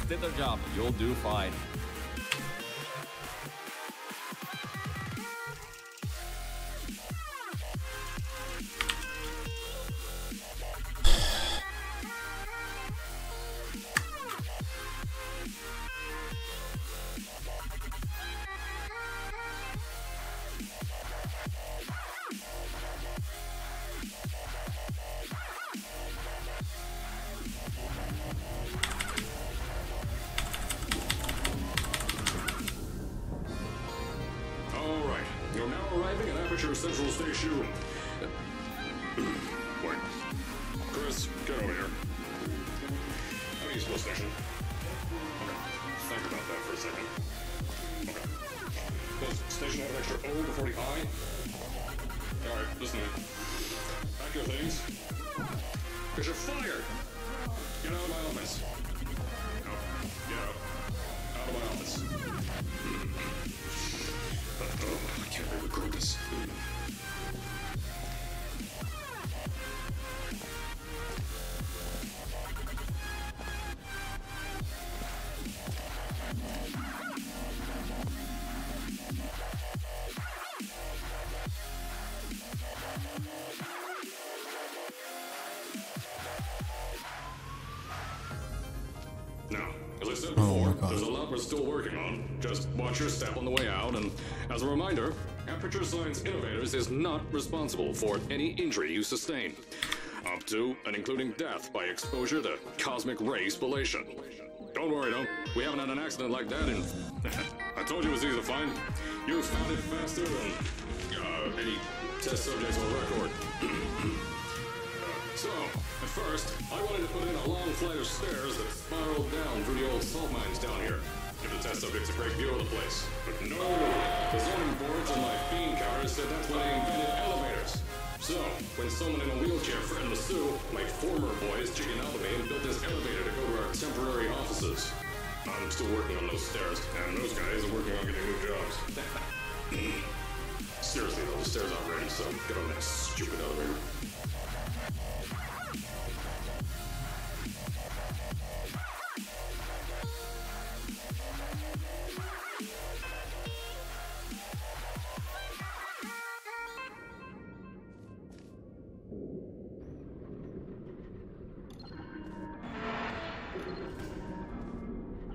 did their job. You'll do fine. You're now arriving at Aperture Central Station. Wait. Chris, get over here. How do you spell station? Okay. Think about that for a second. Okay. Does station have an extra O before the I? Alright, listen to me. Pack your things. Because you're fired! Get out of my office. No. Get out. Out of my office. Oh, I can't really record this. Now, as I said before, there's a lot we're still working on. Just watch your step on the way out, and as a reminder, Aperture Science Innovators is not responsible for any injury you sustain, up to and including death by exposure to cosmic ray spallation. Don't worry, though. We haven't had an accident like that in... I told you it was easy to find. You found it faster than any test subjects on record. So, at first, I wanted to put in a long flight of stairs that spiraled down through the old salt mines down here. Give the test subjects a great view of the place. But no, the zoning boards on my bean counters said that's when they invented elevators. So, when someone in a wheelchair threatened to sue, my former boys chickened out of me and built this elevator to go to our temporary offices. I'm still working on those stairs, and those guys are working on getting new jobs. Seriously though, the stairs aren't ready, so get on that stupid elevator.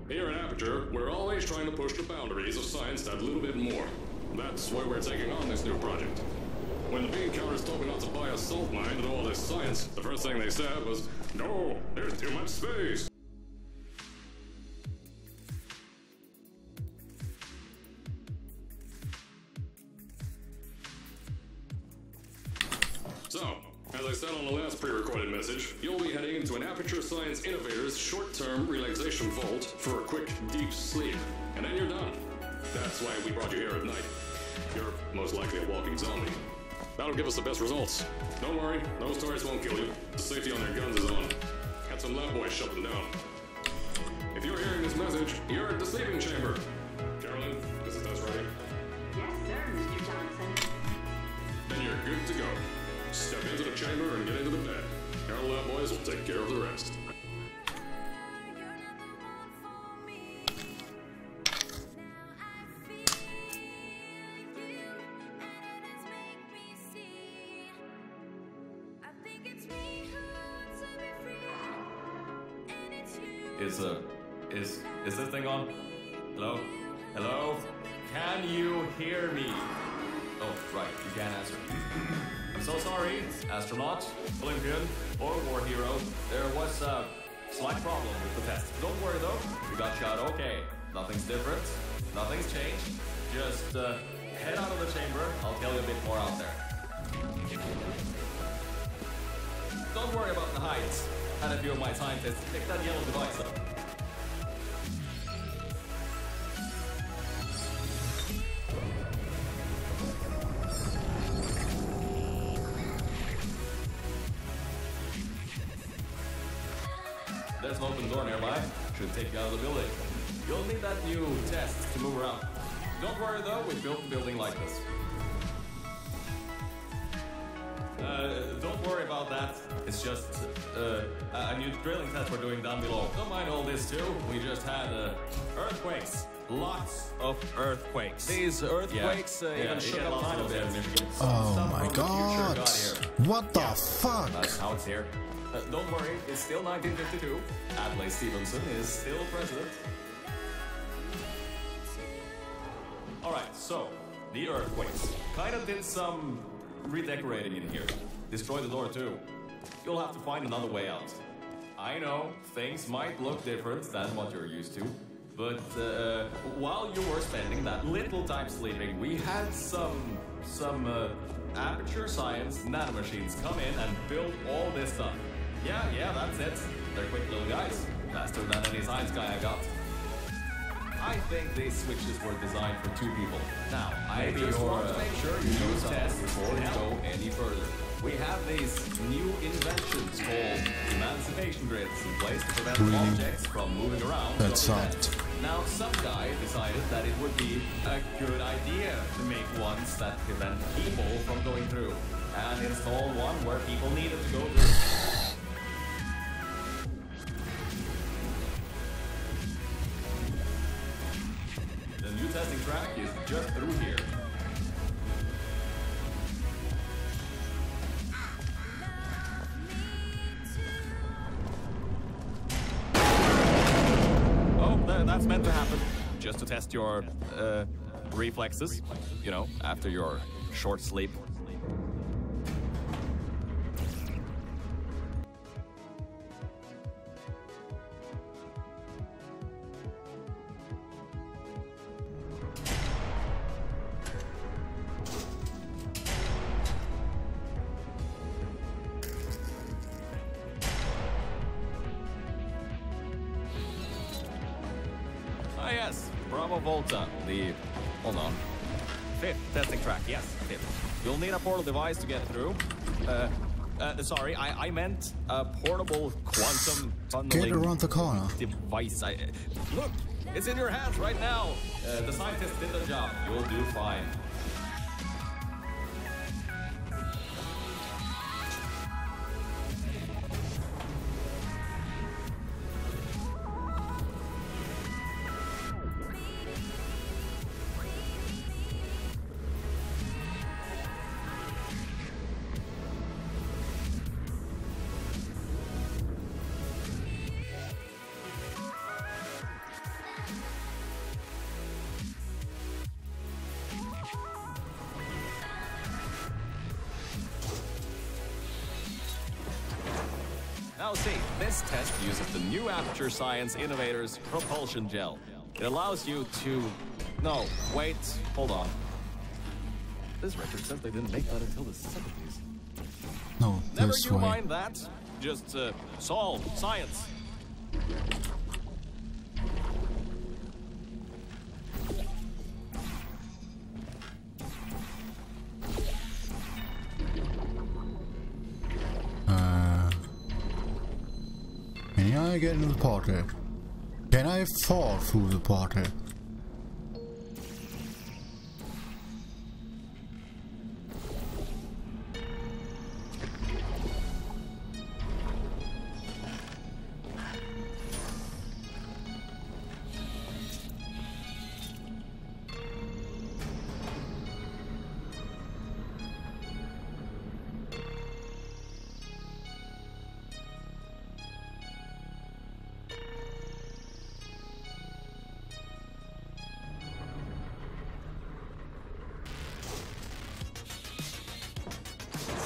Here at Aperture, we're always trying to push the boundaries of science that little bit more. That's why we're taking on this new project. When the bean counters told me not to buy a salt mine and all this science, the first thing they said was, "No, there's too much space." So, as I said on the last pre-recorded message, you'll be heading into an Aperture Science Innovators short-term relaxation vault for a quick, deep sleep. And then you're done. That's why we brought you here at night. You're most likely a walking zombie. That'll give us the best results. Don't worry, those turrets won't kill you. The safety on their guns is on. Had some lab boys shut them down. If you're hearing this message, you're at the sleeping chamber. Carolyn, is the test ready? Yes, sir, Mr. Johnson. Then you're good to go. Step into the chamber and get into the bed. Our lab boys will take care of the rest. Is this thing on? Hello? Hello? Can you hear me? Oh, right, you can't answer. I'm so sorry, astronaut, Olympian, or war hero. There was a slight problem with the test. Don't worry though, we got shot okay. Nothing's different, nothing's changed. Just head out of the chamber, I'll tell you a bit more out there. Don't worry about the heights. Had a few of my scientists pick that yellow device up. There's an open door nearby. Should take you out of the building. You'll need that new test to move around. Don't worry though, we built the building like this. Don't worry about that. It's just a new drilling test we're doing down below. Don't mind all this too. We just had earthquakes. Lots of earthquakes. These earthquakes even shook up a little bit in Michigan. Oh my god. What the fuck? That's how it's here. Don't worry, it's still 1952. Adlai Stevenson is still president. Alright, so, the earthquakes. Kind of did some redecorating in here. Destroyed the door too. You'll have to find another way out. I know, things might look different than what you're used to. But while you were spending that little time sleeping, we had some Aperture Science nanomachines come in and build all this stuff. Yeah, that's it. They're quick little guys. Faster than any science guy I got. I think these switches were designed for 2 people. Now, I just want to make sure you do test before you go any further. We have these new inventions called emancipation grids in place to prevent objects from moving around. That sucked. Now, some guy decided that it would be a good idea to make ones that prevent people from going through, and install one where people needed to go through. The new testing track is just through here. That's meant to happen, just to test your reflexes, you know, after your short sleep. Ah, yes, Bravo Volta, hold on, 5th testing track, yes, 5th. You'll need a portal device to get through. Sorry, I meant a portable quantum tunneling Get around the corner. device. Look, it's in your hands right now. The scientists did their job. You'll do fine. Now see, this test uses the new Aperture Science Innovators propulsion gel. It allows you to... No, wait, hold on. This record says they didn't make that until the 70s. No, Never this you way. mind that. Just solve science. Can I get into the portal? Can I fall through the portal?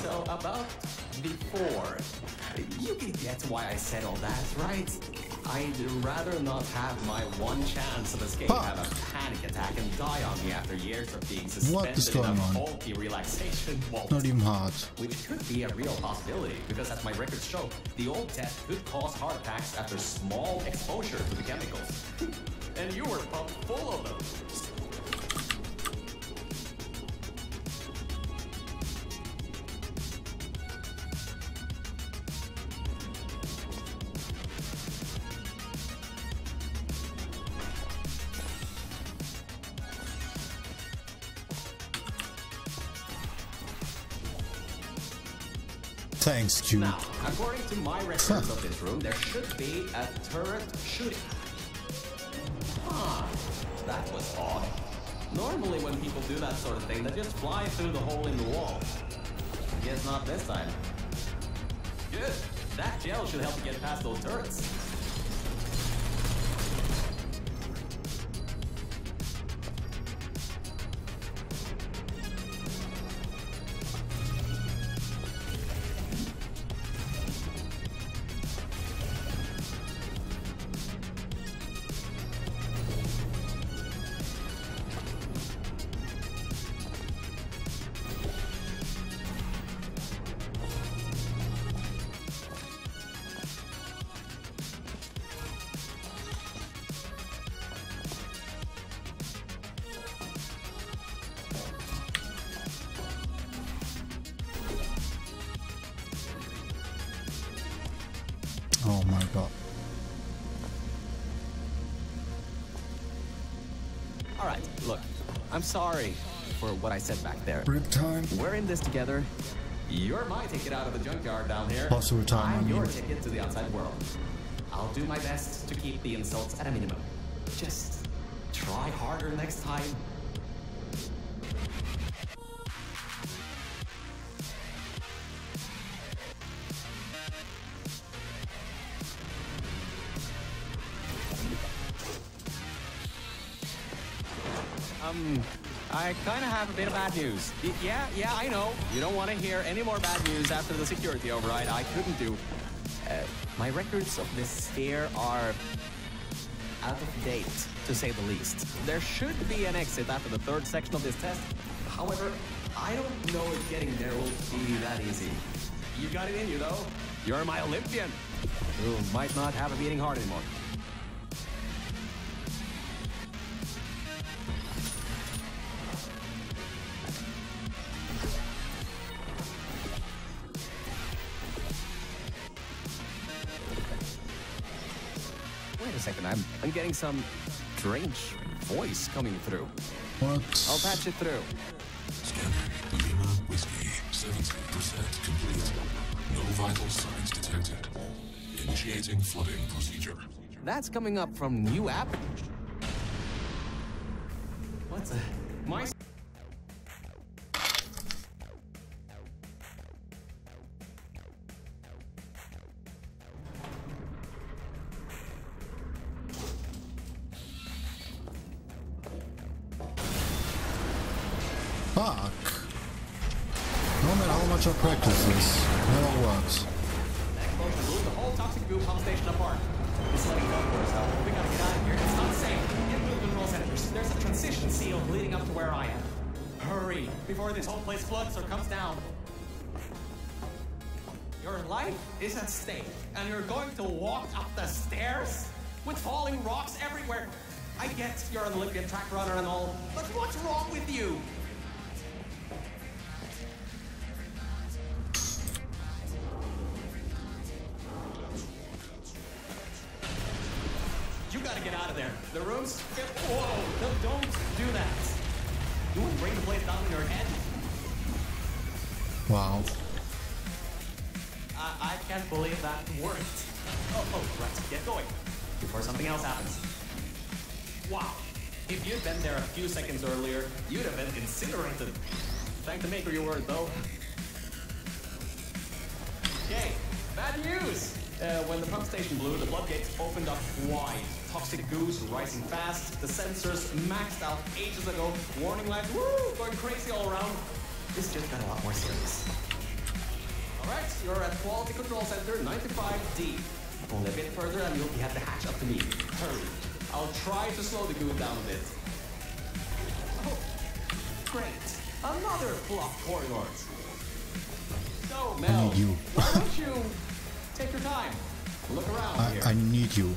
So about before, you can get why I said all that, right? I'd rather not have my one chance of escape Huh. have a panic attack and die on me after years of being What suspended is in a going on? faulty relaxation vault. Not even hard. Which could be a real possibility, because as my records show, the old test could cause heart attacks after small exposure to the chemicals. And you were pumped full of them. Thanks, Cube. Now, according to my records of this room, there should be a turret shooting. That was odd. Normally when people do that sort of thing, they just fly through the hole in the wall. I guess not this time. Good. That gel should help you get past those turrets. Oh my god. Alright, look. I'm sorry for what I said back there. Rip time. We're in this together. You're my ticket out of the junkyard down here. Possible time, I I'm mean. your ticket to the outside world. I'll do my best to keep the insults at a minimum. Just try harder next time. I kind of have a bit of bad news. Yeah, I know. You don't want to hear any more bad news after the security override. I couldn't do. My records of this sphere are out of date, to say the least. There should be an exit after the third section of this test. However, I don't know if getting there will be that easy. You got it in you, though. You're my Olympian, who might not have a beating heart anymore. Wait a second, I'm getting some strange voice coming through. What? I'll patch it through. Scanning Lima Whiskey, 70% complete. No vital signs detected. Initiating flooding procedure. That's coming up from new app. What's a... My... Fuck. No matter how much I practice this, never works. Explosion blew the whole toxic goo pump station apart. It's letting go for us, though. We gotta get out of here. It's not safe. Get to the control centers. There's a transition seal leading up to where I am. Hurry, before this whole place floods or comes down. Your life is at stake, and you're going to walk up the stairs with falling rocks everywhere. I get you're an Olympian track runner and all, but what's wrong with you? You gotta get out of there. The room's... Whoa! No, don't do that. You wouldn't bring the place down on your head. Wow. I can't believe that worked. Oh, right. Get going. Before something else happens. Wow. If you'd been there a few seconds earlier, you'd have been incinerated. Thank the maker you were, though. Okay, bad news! When the pump station blew, the floodgates opened up wide. Toxic goos rising fast. The sensors maxed out ages ago. Warning lights, woo, going crazy all around. This just got a lot more serious. Alright, you're at Quality Control Center 95D. Only a bit further and you'll be at the hatch up to me. Hurry. I'll try to slow the goo down a bit. Oh, great. Another blocked corridors. So, Mel, I need you. why don't you take your time? Look around here. I need you.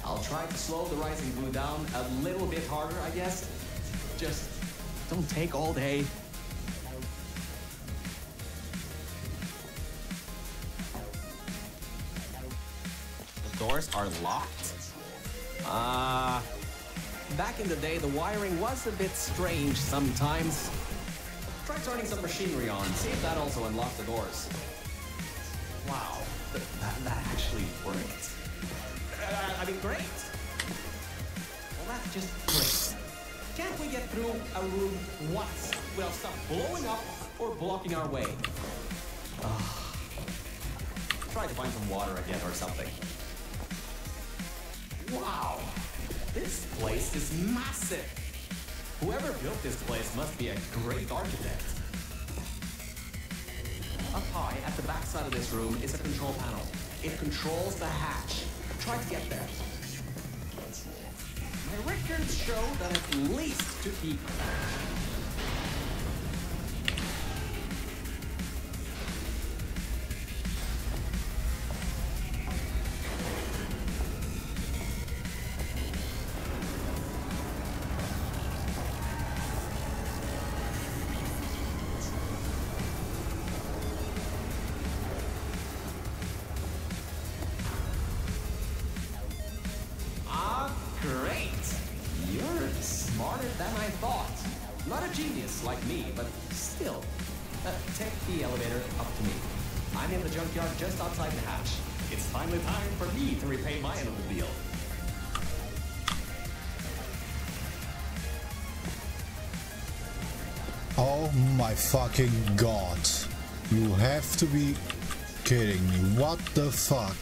I'll try to slow the rising glue down a little bit harder, I guess. Just don't take all day. The doors are locked. Back in the day, the wiring was a bit strange sometimes. Try turning some machinery on, see if that also unlocks the doors. Wow, that actually worked. I mean, great. Well, that's just great. Can't we get through a room once without stuff blowing up or blocking our way? Try to find some water again or something. Wow, this place is massive. Whoever built this place must be a great architect. Up high at the back side of this room is a control panel. It controls the hatch. Try to get there. My records show that at least 2 people. Like me, but still. Take the elevator up to me. I'm in the junkyard just outside the hatch. It's finally time for me to repay my end of the deal. Oh my fucking god. You have to be kidding me. What the fuck?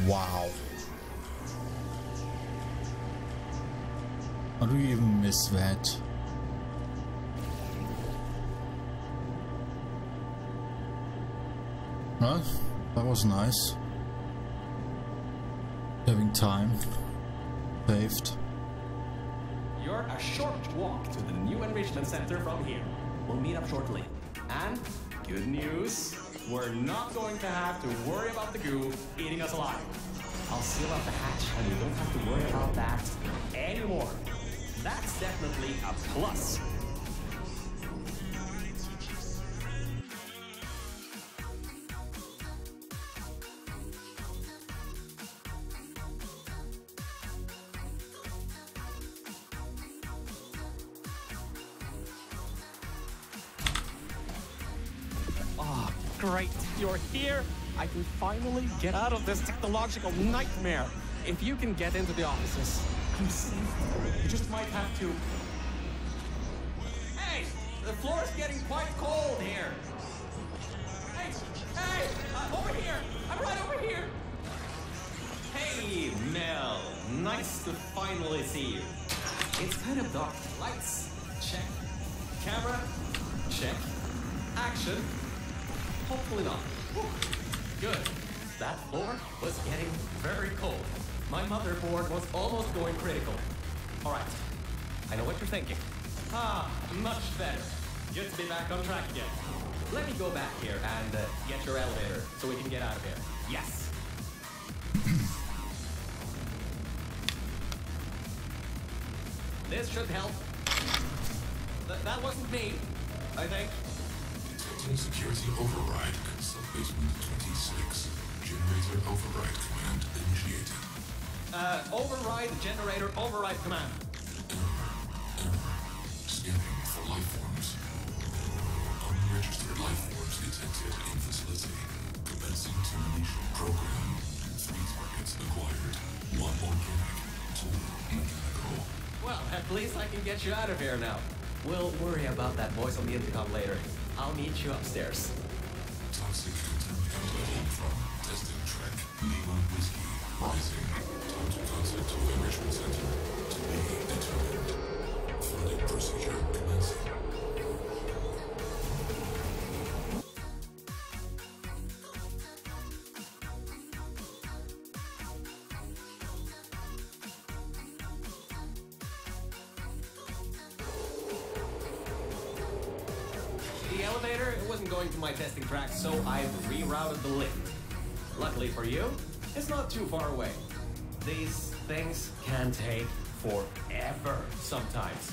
Wow. How do you even miss that? Well, that was nice. Having time. Saved. You're a short walk to the new enrichment center from here. We'll meet up shortly. And good news. We're not going to have to worry about the goo eating us alive. I'll seal up the hatch and we don't have to worry about that anymore. That's definitely a plus. Great, you're here. I can finally get out of this technological nightmare. If you can get into the offices, I'm safe. You just might have to... Hey! The floor is getting quite cold here. Hey! Hey! Over here! I'm right over here! Hey, Mel. Nice to finally see you. It's kind of dark. Lights? Check. Camera? Check. Action? Hopefully not. Whew. Good. That floor was getting very cold. My motherboard was almost going critical. All right. I know what you're thinking. Much better. Good to be back on track again. Let me go back here and get your elevator so we can get out of here. Yes. This should help. That wasn't me, I think. Security override, sub-basement 26. Generator override command initiated. Override generator override command. Error. Scanning for life forms. Unregistered life forms detected in facility. Commencing termination program. 3 targets acquired. 1 organic, 2 mechanical. Well, at least I can get you out of here now. We'll worry about that voice on the intercom later. I'll meet you upstairs. Toxic contaminant level from testing track. Lima Whiskey. Rising. Time to contact to enrichment center. To be determined. Flooding procedure commencing. The elevator wasn't going to my testing track, so I've rerouted the lift. Luckily for you, it's not too far away. These things can take forever sometimes.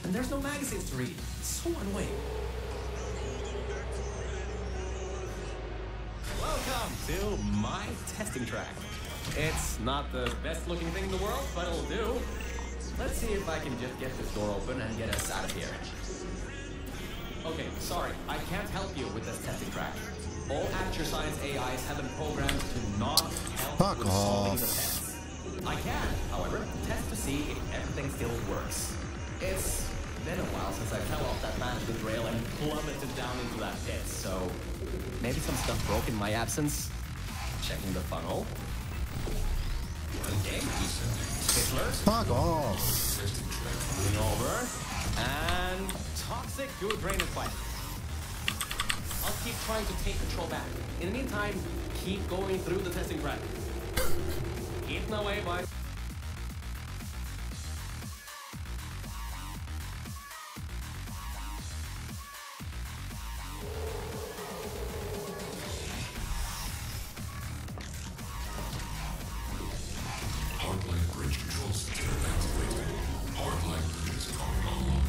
And there's no magazines to read. So annoying. Welcome to my testing track. It's not the best looking thing in the world, but it'll do. Let's see if I can just get this door open and get us out of here. Okay, sorry, I can't help you with this testing track. All Acture Science AIs have been programmed to not help with solving the tests. I can, however, test to see if everything still works. It's been a while since I fell off that management rail and plummeted down into that pit, so maybe some stuff broke in my absence. Checking the funnel. Okay. Hitler. Fuck off. Moving over. And toxic goo drainage pipe. I'll keep trying to take control back. In the meantime, keep going through the testing track. Eaten away by... Hardline bridge control center activated. Hardline bridge is coming online.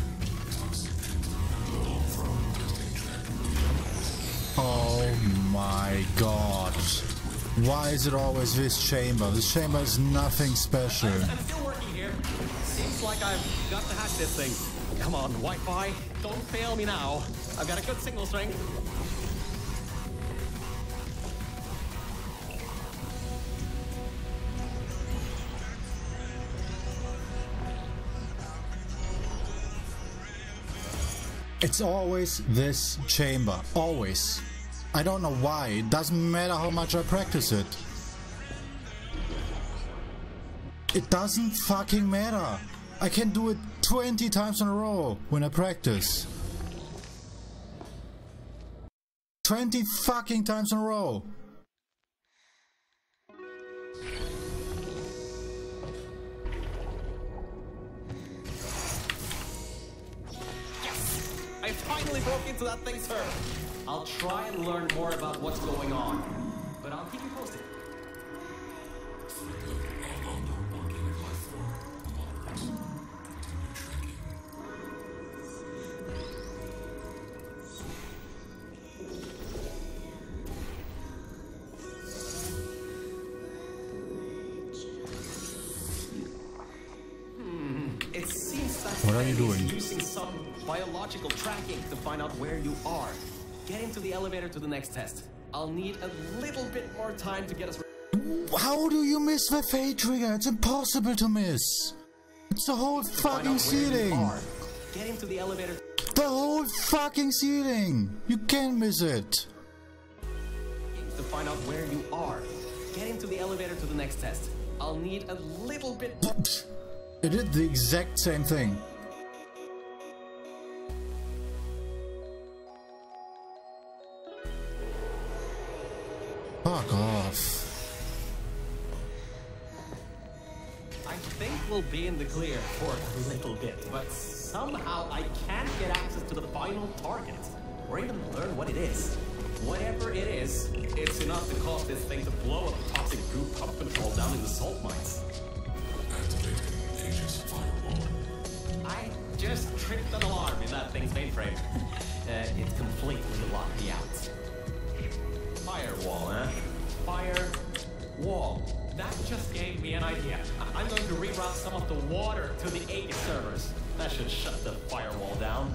Toxic level from testing track. Oh my god. Why is it always this chamber? This chamber is nothing special. I'm still working here. Seems like I've got to hack this thing. Come on, Wi-Fi. Don't fail me now. I've got a good signal strength. It's always this chamber. Always. I don't know why. It doesn't matter how much I practice it. It doesn't fucking matter. I can do it 20 times in a row when I practice. 20 fucking times in a row. I finally broke into that thing, sir. I'll try and learn more about what's going on, but I'll keep you posted. Organic life form. Moderate. Continue tracking. It seems that What are you thing is doing? using some biological tracking to find out where you are. Get into the elevator to the next test. I'll need a little bit more time to get us... How do you miss the fade trigger? It's impossible to miss. It's the whole find fucking out where you ceiling. are. Get into the elevator... The whole fucking ceiling. You can't miss it. To find out where you are. Get into the elevator to the next test. I'll need a little bit... It did the exact same thing. Fuck off. I think we'll be in the clear for a little bit, but somehow I can't get access to the final target, or even learn what it is. Whatever it is, it's enough to cause this thing to blow up the toxic goo pump control down in the salt mines. Activating Aegis firewall. I just tripped an alarm in that thing's mainframe. It completely locked me out. Firewall, huh? Firewall. That just gave me an idea. I'm going to reroute some of the water to the Aegis servers. That should shut the firewall down.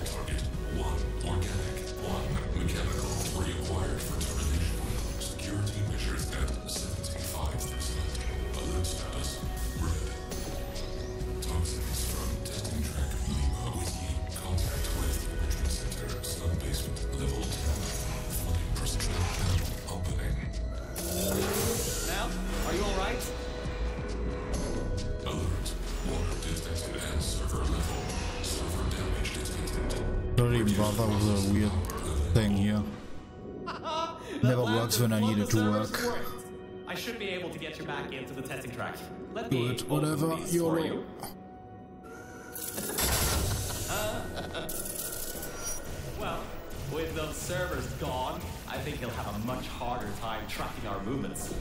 Target 1 organic, 1 mechanical. Reacquired for termination. Security measures at 75%. Alert status red. Toxins from testing track Lima Whiskey. Contact with Enrichment Center. Sub-basement level 10. 40% panel opening. Mel, are you alright? Alert. Water detected and server level. Server damage detected. Don't even bother with the weird thing here. Never works when I need it to work. I should be able to get you back into the testing track. Let Do me it, whatever, open these YOLO. for you. Well, with those servers gone, I think he'll have a much harder time tracking our movements.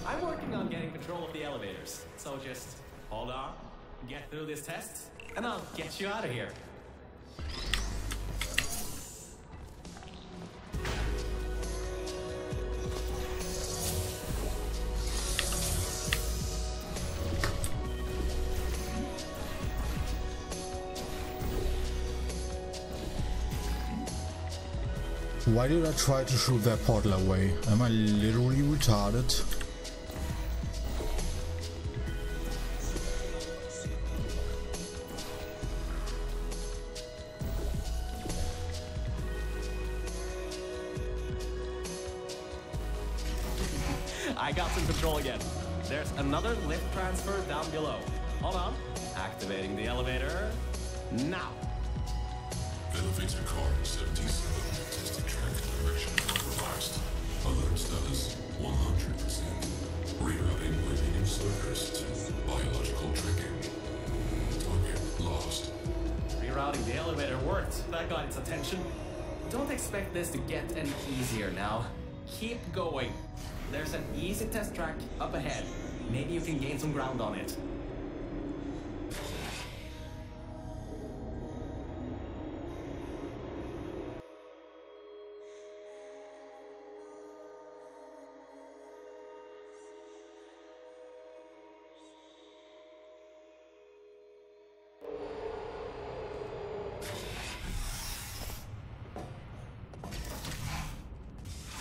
I'm working on getting control of the elevators, so just hold on, get through this test, and I'll get you out of here. Why did I try to shoot that portal away? Am I literally retarded? I got some control again. There's another lift transfer down below. Hold on. Activating the elevator. Now. Elevator car 77. Testing track direction revised. Alert status 100%. Rerouting waiting servers to biological tracking. Target lost. Rerouting the elevator worked. That got its attention. Don't expect this to get any easier now. Keep going. There's an easy test track up ahead. Maybe you can gain some ground on it.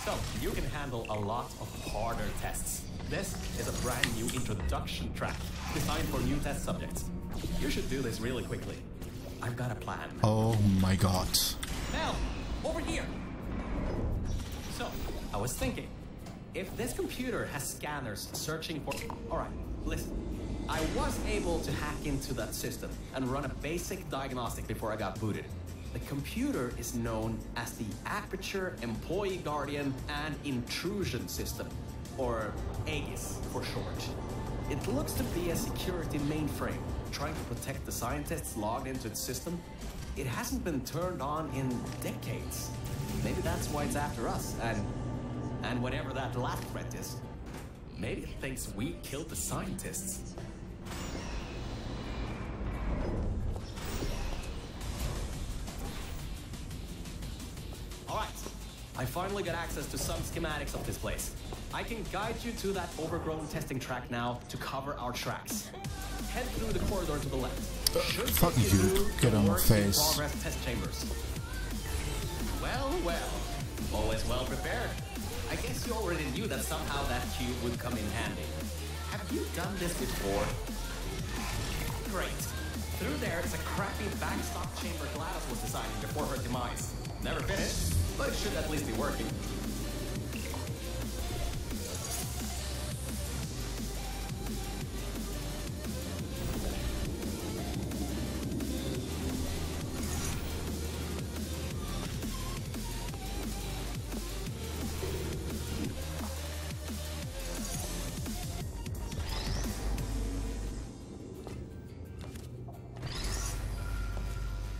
So, you can handle a lot of harder tests. This is a brand new introduction track designed for new test subjects. You should do this really quickly. I've got a plan. Oh my god. Mel, over here! So, I was thinking, if this computer has scanners searching for... Alright, listen. I was able to hack into that system and run a basic diagnostic before I got booted. The computer is known as the Aperture Employee Guardian and Intrusion System, or AGIS for short. It looks to be a security mainframe, trying to protect the scientists logged into its system. It hasn't been turned on in decades. Maybe that's why it's after us, and whatever that last threat is. Maybe it thinks we killed the scientists. Alright, I finally got access to some schematics of this place. I can guide you to that overgrown testing track now to cover our tracks. Head through the corridor to the left. Fuck you, get on my face. Progress test chambers. Well, well. Always well prepared. I guess you already knew that somehow that cube would come in handy. Have you done this before? Great. Through there is a crappy backstop chamber Gladys was designing before her demise. Never finished, but it should at least be working.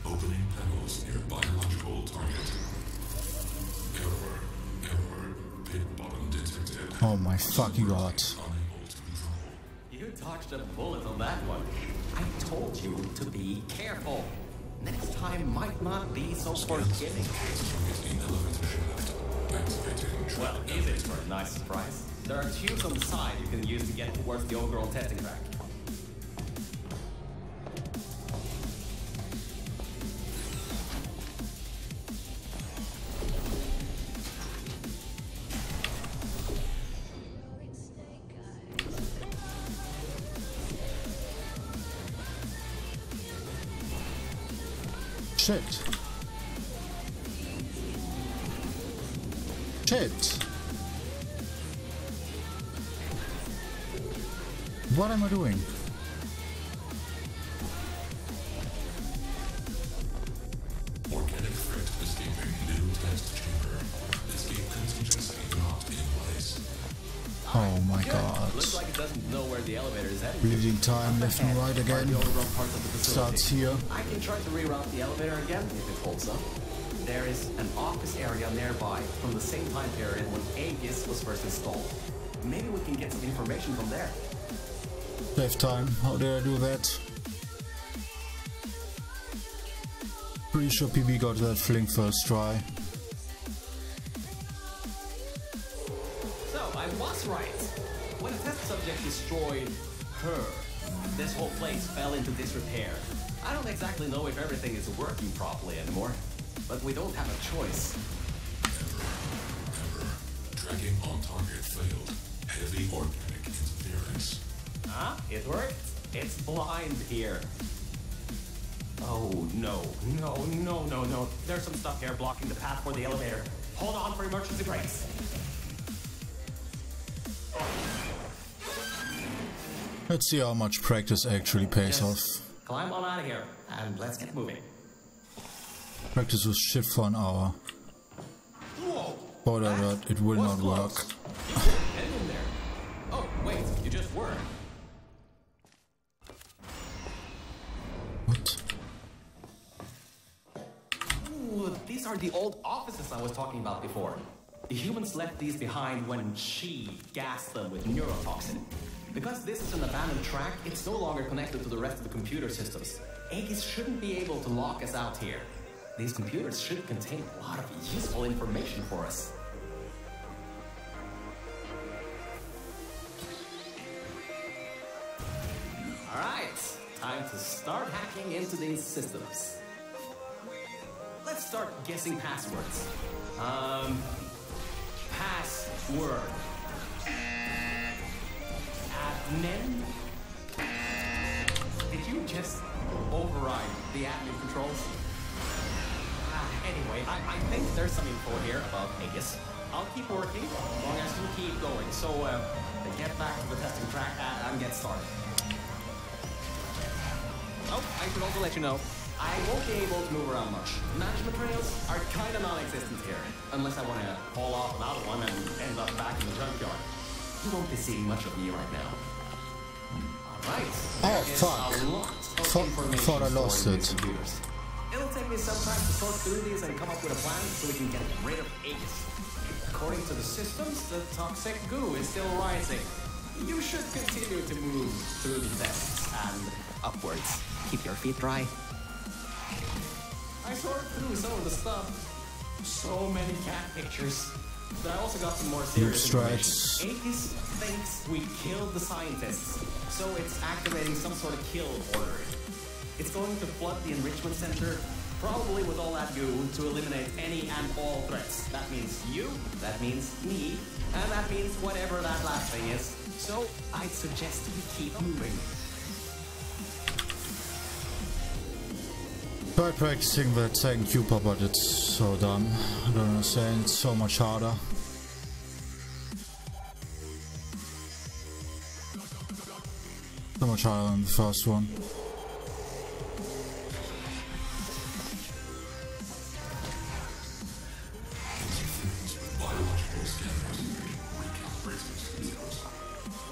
Opening panels near biological target. Error. Pit bottom detected. Oh my fucking god. Unable to control. You dodged a bullet on that one. I told you to be careful. Next time might not be so forgiving. Target in elevator shaft. Activating track. Well, easy for a nice surprise. There are tubes on the side you can use to get towards the overall testing track. Shit. Shit. What am I doing? Organic threat escaping new test chamber. Escape contingency not in place. Oh my Good. god. Looks like it doesn't know where the elevator is headed. Bleeding time left and right again. The overgrown parts of the facility. Starts here. I can try to reroute the elevator again if it holds up. There is an office area nearby from the same time period when Aegis was first installed. Maybe we can get some information from there. Save time. How did I do that? Pretty sure PB got that fling first try. So, I was right. When a test subject destroyed her, this whole place fell into disrepair. I don't exactly know if everything is working properly anymore, but we don't have a choice. Tracking on target failed. Heavy organic interference. Huh? It worked? It's blind here. Oh, no. No. There's some stuff here blocking the path for the elevator. Hold on for emergency brakes. Let's see how much practice actually pays off. Climb on out of here, and let's get moving. Practice was shit for an hour. Whoa! Spoiler alert, it will not work. Get in there. Oh, wait, you just were. What? Ooh, these are the old offices I was talking about before. The humans left these behind when she gassed them with neurotoxin. Because this is an abandoned track, it's no longer connected to the rest of the computer systems. Aegis shouldn't be able to lock us out here. These computers should contain a lot of useful information for us. Alright, time to start hacking into these systems. Let's start guessing passwords. Password. Admin? Did you just override the admin controls? Anyway, I think there's some info here about Aegis. I'll keep working as long as you keep going. So, get back to the testing track and get started. Oh, I should also let you know, I won't be able to move around much. Management trails are kind of non-existent here, unless I want to haul off another one and end up back in the junkyard. You won't be seeing much of me right now. Alright. Oh, fuck. Thought I lost it. It'll take me some time to sort through these and come up with a plan so we can get rid of Aegis. According to the systems, the toxic goo is still rising. You should continue to move through the tests and upwards. Keep your feet dry. I sorted through some of the stuff. So many cat pictures. But I also got some more serious information. Aegis thinks we killed the scientists, so it's activating some sort of kill order. It's going to flood the enrichment center, probably with all that goo, to eliminate any and all threats. That means you, that means me, and that means whatever that last thing is. So I'd suggest we keep moving. Tried practicing that second Cooper, but it's so dumb. I don't understand, it's so much harder. So much harder than the first one.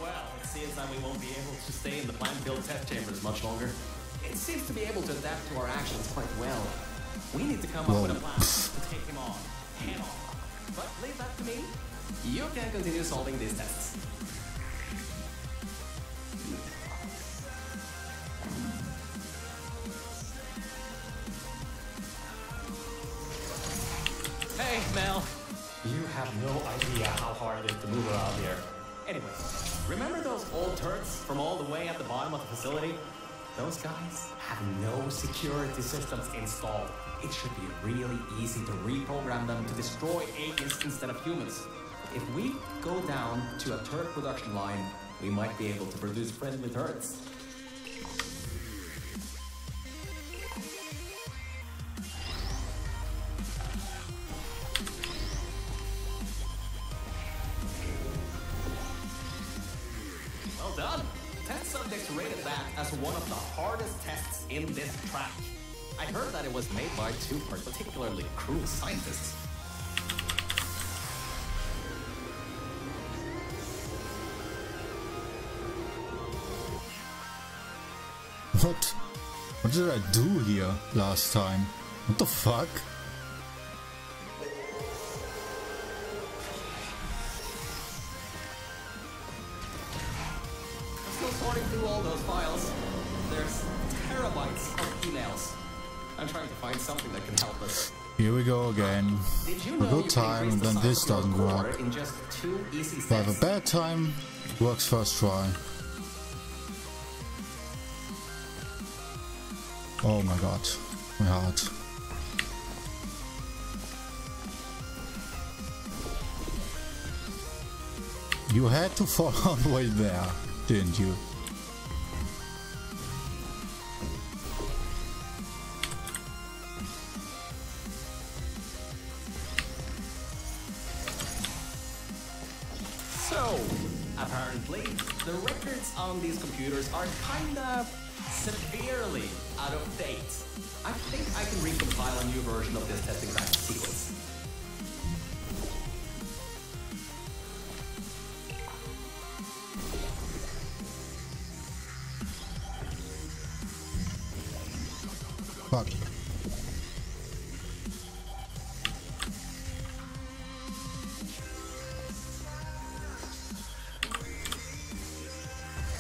Well, it seems that we won't be able to stay in the plant-filled test chambers much longer. It seems to be able to adapt to our actions quite well. We need to come up with a plan to take him on, head on. But leave that to me. You can continue solving these tests. Hey, Mel. You have no idea how hard it is to move around here. Anyway, remember those old turrets from all the way at the bottom of the facility? Those guys have no security systems installed. It should be really easy to reprogram them to destroy Aegis instead of humans. If we go down to a turret production line, we might be able to produce friendly turrets. Well done! Test subjects rated that as one of the hardest tests in this track. I heard that it was made by two particularly cruel scientists. What? What did I do here last time? What the fuck? I'm still sorting through all those files. There's terabytes of emails. I'm trying to find something that can help us. Here we go again. Did you A know good you can time, increase and the then size this of your doesn't core work. in just 2 easy If I have steps? a bad time, works first try. Oh my god, my heart. You had to fall all the way there, didn't you? So, apparently, the records on these computers are kinda severely out of date. I think I can recompile a new version of this testing track sequence. Fuck.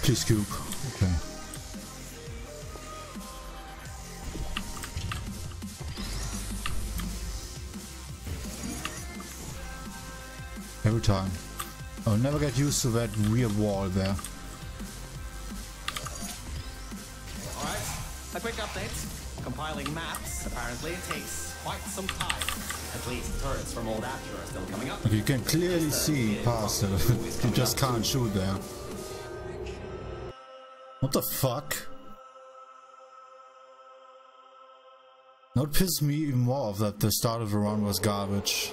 Please scoop. Okay. Every time. I'll never get used to that rear wall there. Alright, a quick update. Compiling maps apparently takes quite some time. At least turrets from old After are still coming up. Okay, you can clearly see past it. You just can't shoot there. What the fuck? What pissed me even more off that the start of the run was garbage.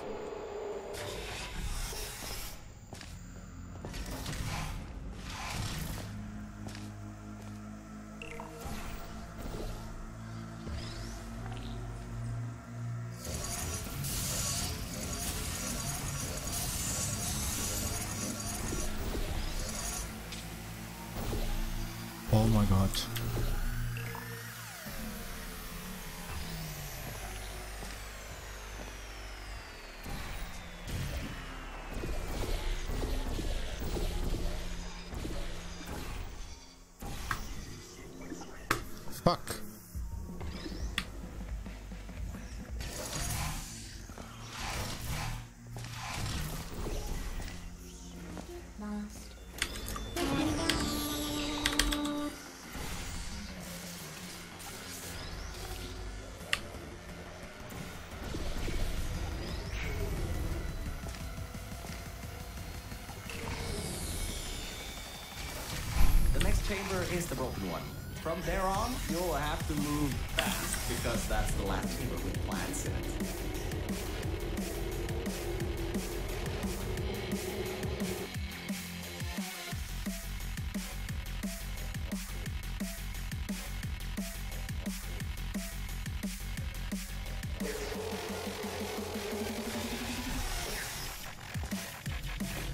Oh my god. Fuck. The next chamber is the broken one. From there on, you'll have to move fast because that's the last chamber with plants in it.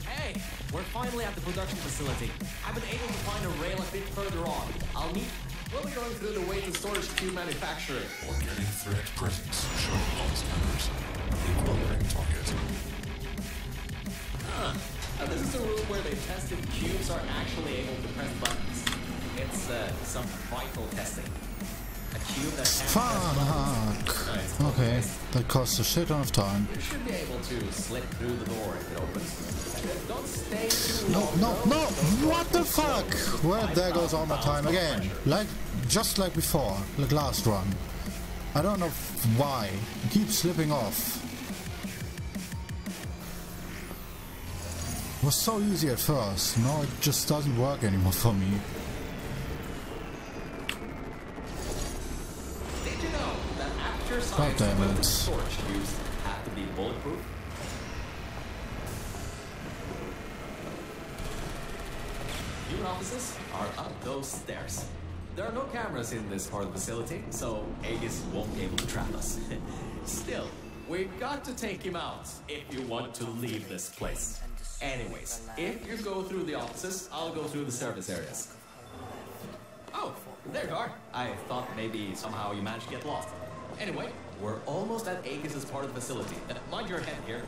Hey, we're finally at the production facility. I've been able to find a rail a bit further on. We'll be going through the weight and storage cube manufacturing. Organic threat presence shown on scanners. Inquiring target. Now this is a room where they tested cubes are actually able to press buttons. It's some vital testing. A cube that can press buttons. Fuck. Okay, that costs a shit ton of time. You should be able to slip through the door if it opens. Don't stay too No, long. no, no! What the fuck? Well, there goes all my time again. Just like before, like last run. I don't know why. It keeps slipping off. It was so easy at first. Now it just doesn't work anymore for me. Did you know that after God science damn equipment it. storage cubes have to be bulletproof? Human offices are up those stairs. There are no cameras in this part of the facility, so Aegis won't be able to trap us. Still, we've got to take him out if you want to leave this place. Anyways, if you go through the offices, I'll go through the service areas. Oh, there you are. I thought maybe somehow you managed to get lost. Anyway, we're almost at Aegis' part of the facility. Mind your head here.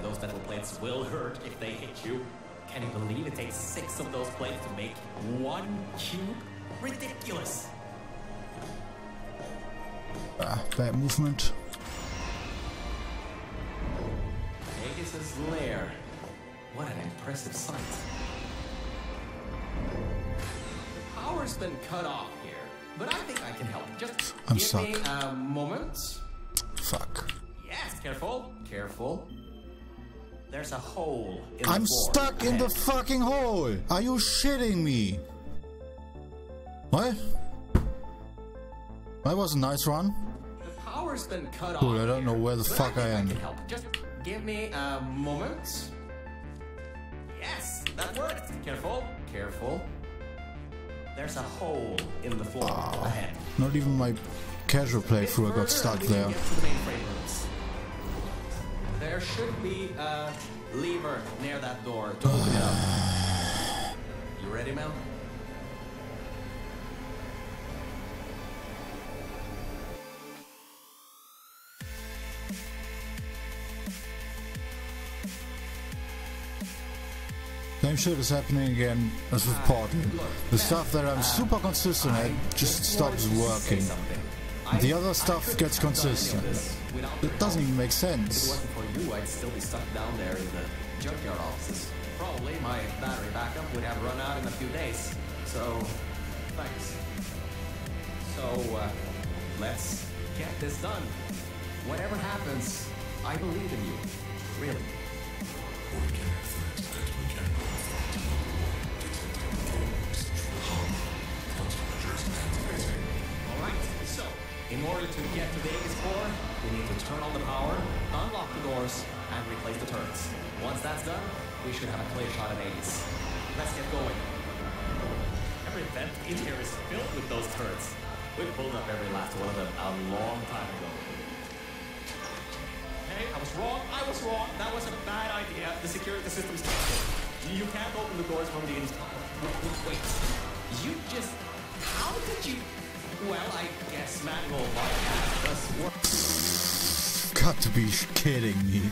Those metal plates will hurt if they hit you. Can you believe it takes 6 of those plates to make 1 cube? Ridiculous! Bad movement. Aegis' lair. What an impressive sight. Power's been cut off here, but I think I can help. Just I'm give me stuck. a moment. Fuck. Yes, careful, careful. There's a hole in I'm the floor stuck in the ahead. fucking hole. Are you shitting me? What? That was a nice run. The power's been cut Cool, off. I don't know here, where the but fuck I am. can help. Just give me a moment. Yes, that worked. Careful, careful. There's a hole in the floor ahead. Not even my casual playthrough I got stuck there. Get to the mainframe rooms. There should be a lever near that door to open it up. You ready, Mel? Same shit is happening again as with Portal. The stuff that I'm super consistent at just stops working. The other stuff gets consistent. It doesn't even make If it sense. wasn't for you, I'd still be stuck down there in the junkyard offices. Probably my battery backup would have run out in a few days. So, thanks. So, let's get this done. Whatever happens, I believe in you. Really. Organic threats and mechanical threat number 1 detected. Central hub. Countermeasures activating. Alright, so, in order to get to the Aegis core, we need to turn on the power, unlock the doors, and replace the turrets. Once that's done, we should have a clear shot at Aegis. Let's get going. Every vent in here is filled with those turrets. We pulled up every last one of them a long time ago. Hey, I was wrong. That was a bad idea. The security system's tested. You can't open the doors from the inside. Wait, you just... How did you... Well, I guess manual bypass does work. Got to be kidding me.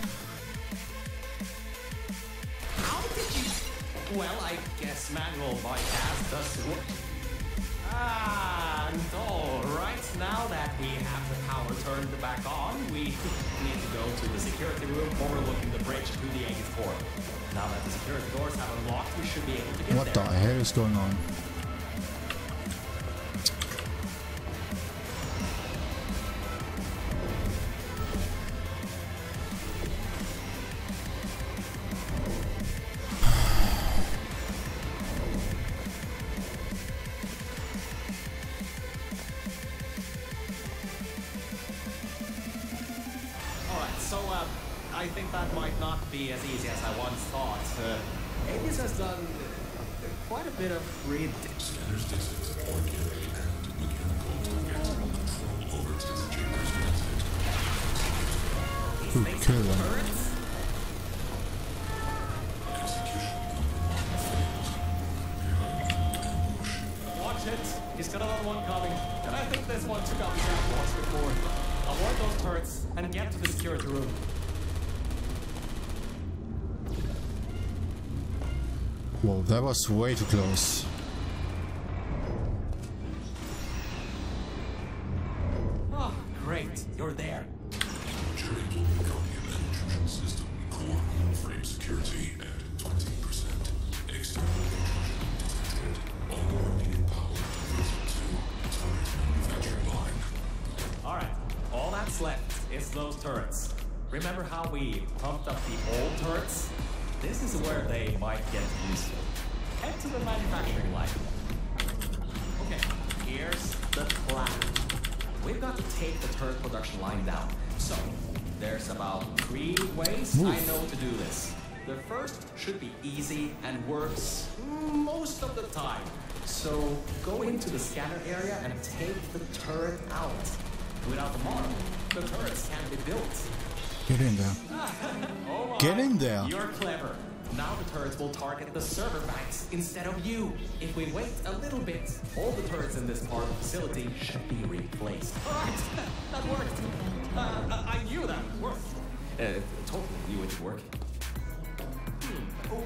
How did you... Well, I guess manual bypass does work. And all right, now that we have the power turned back on, we need to go to the security room overlooking the bridge to the Aegis core. Now that the security doors have unlocked, we should be able to get What the there. hell is going on? Alright, so I think that might not be as easy as I once thought. Aegis has done quite a bit of Scanners detect organic and mechanical target. Control over test chambers granted. Who killed him? turrets. Execution number 1 failed. Preparing ambush. Watch it. He's got another one coming. And I think this one took out the other once before. Avoid those turrets and get to the security room. Whoa, that was way too close. Oh, great. You're there. Major implementing Guardian and intrusion system. Core mainframe security at 20%. External intrusion detected. All remaining power diverted to turret manufacturing line. Alright. All that's left is those turrets. Remember how we pumped up the old turrets? This is where they might get useful. Head to the manufacturing line. Okay, here's the plan. We've got to take the turret production line down. So, there's about 3 ways I know to do this. The first should be easy and works most of the time. So, go into the scanner area and take the turret out. Without the model, the turrets can't be built. Get in there. Oh my. Get in there. You're clever. Now the turrets will target the server banks instead of you. If we wait a little bit, all the turrets in this part of the facility should be replaced. Alright, that worked. I knew that worked. Totally knew it would work.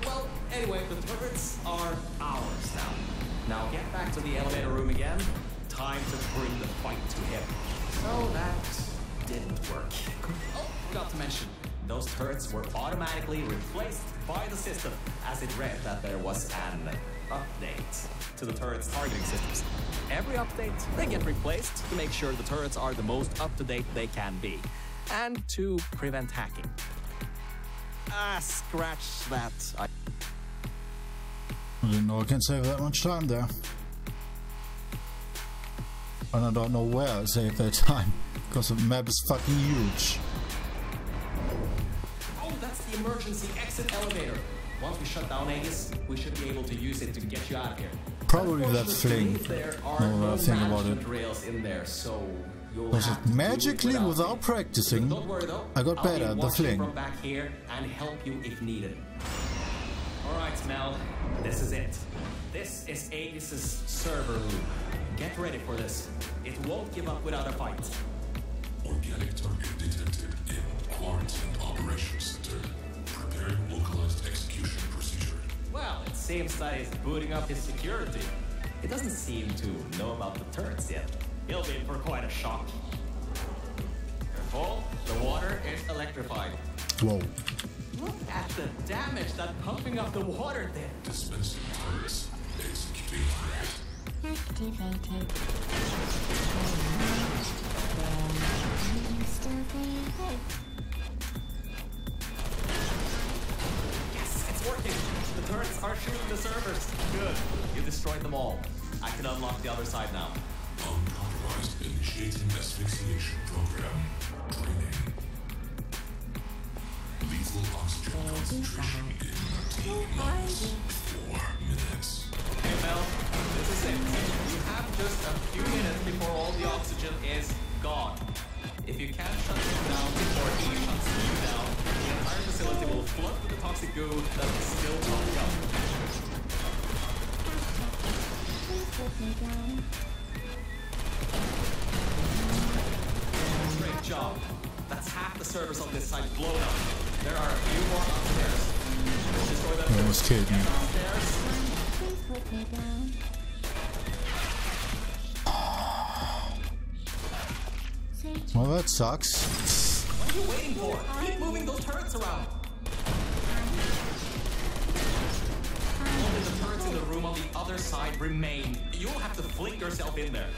Well, anyway, the turrets are ours now. Now get back to the elevator room again. Time to bring the fight to him. So that didn't work. Oh, forgot to mention, those turrets were automatically replaced by the system as it read that there was an update to the turrets' targeting systems. Every update, they get replaced to make sure the turrets are the most up-to-date they can be, and to prevent hacking. Scratch that. I didn't know I can save that much time there. And I don't know where I saved that time, because the map is fucking huge. Oh, that's the emergency exit elevator. Once we shut down Aegis, we should be able to use it to get you out of here. Probably that fling. There are No, no think about management it. rails in there, so you'll Was have it to do magically without without me. practicing? Don't worry though. I got better I'll at be the watching fling. from back here and help you if needed. All right, Mel. This is it. This is Aegis's server room. Get ready for this. It won't give up without a fight. Organic target detected in Quarantine Operations Center. Preparing localized execution procedure. Well, it seems that he's booting up his security. He doesn't seem to know about the turrets yet. He'll be in for quite a shock. Careful, the water is electrified. Whoa. Look at the damage that pumping up the water did. Dispensing turrets. Executing threat. Yes, it's working. The turrets are shooting the servers. Good. You destroyed them all. I can unlock the other side now. Uncompromised initiating asphyxiation program. Training. Lethal oxygen concentration in T-minus 4 minutes. Hey Mel, this is it. You have just a few minutes before all the oxygen is gone. If you can't shut them down before he shuts you down, the entire facility will flood with the toxic goo that is still pumping up. Great job. That's half the servers on this side blown up. There are a few more upstairs. We'll destroy them. You almost killed me. Downstairs. Well, that sucks. What are you waiting for? Keep moving those turrets around. Only the turrets in the room on the other side remain. You'll have to fling yourself in there.